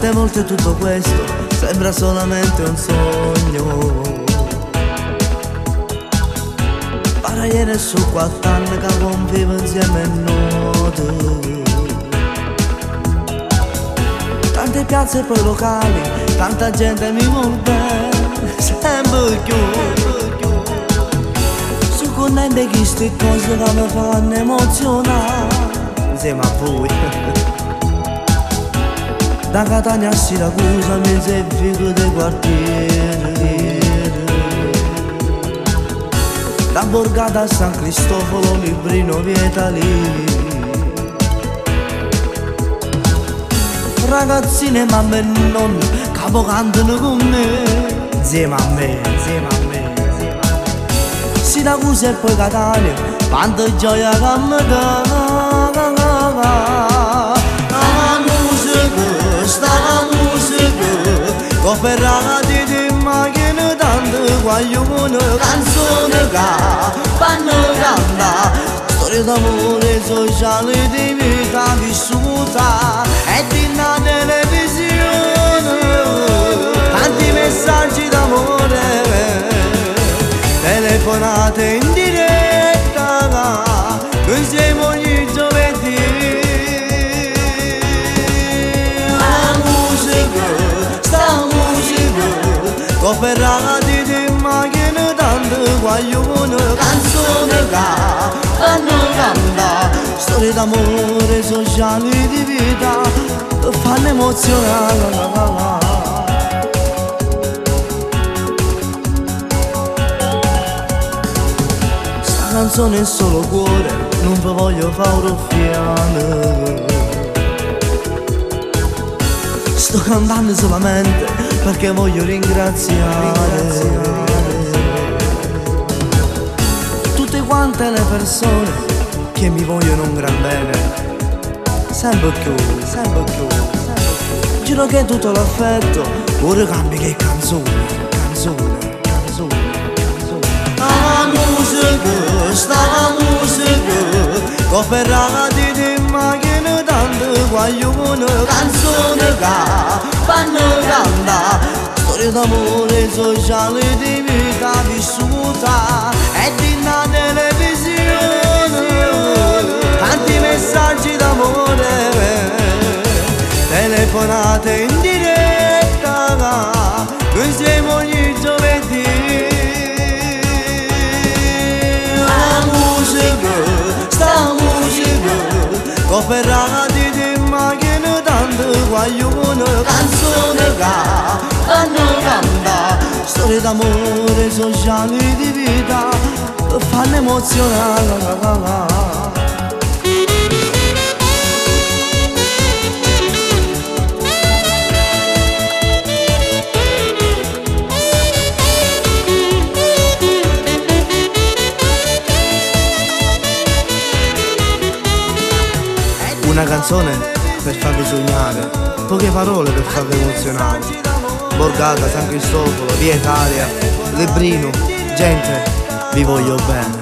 Tante volte tutto questo sembra solamente un sogno. Para ieri su 4 anni che convivo insieme a noi. Tante piazze e poi locali, tanta gente mi vuol bene, sempre più. Sono contento che queste cose che mi fanno emozionare insieme a voi. Da Catania a Siracusa mi sei figo dei quartieri, da Borgata a San Cristoforo mi brino vieta lì. Ragazzine, mamme e nonni, capo cantano con me, insieme a me, insieme a me, insieme a me. Siracusa e poi Catania, quanta gioia che mi dà. La musica, cooperati di macchina tanto guaglione, canzone che fanno cantare, storia d'amore sociale di vita vissuta e di una televisione, tanti messaggi d'amore, telefonate in diretta, insieme ogni giovedì. Cooperati di macchina tanto guaglione, canzone che fanno cantare, storie d'amore sociali di vita fanno emozionare. Sta canzone è solo cuore, non vi voglio fare ruffiane. Sto cantando solamente perché voglio ringraziare tutte quante le persone che mi vogliono un gran bene, sempre più, sempre più, sempre più. Giuro che tutto l'affetto ora cambia che canzone, canzone, canzone, canzone. La musica, sta musica, cooperati di macchina tanto guaglione, canzone che fanno cantare, storia d'amore sociale di vita vissuta e di una televisione, tanti messaggi d'amore, telefonate in diretta, insieme ogni giovedì. La musica, sta musica, cooperati di macchina tanto guaglione, canzone che fanno cantare, storie d'amore sociali di vita fanno emozionare. Una canzone per farvi sognare, poche parole per farvi emozionare. Borgata, San Cristoforo, via Italia, Lebrino, gente, vi voglio bene.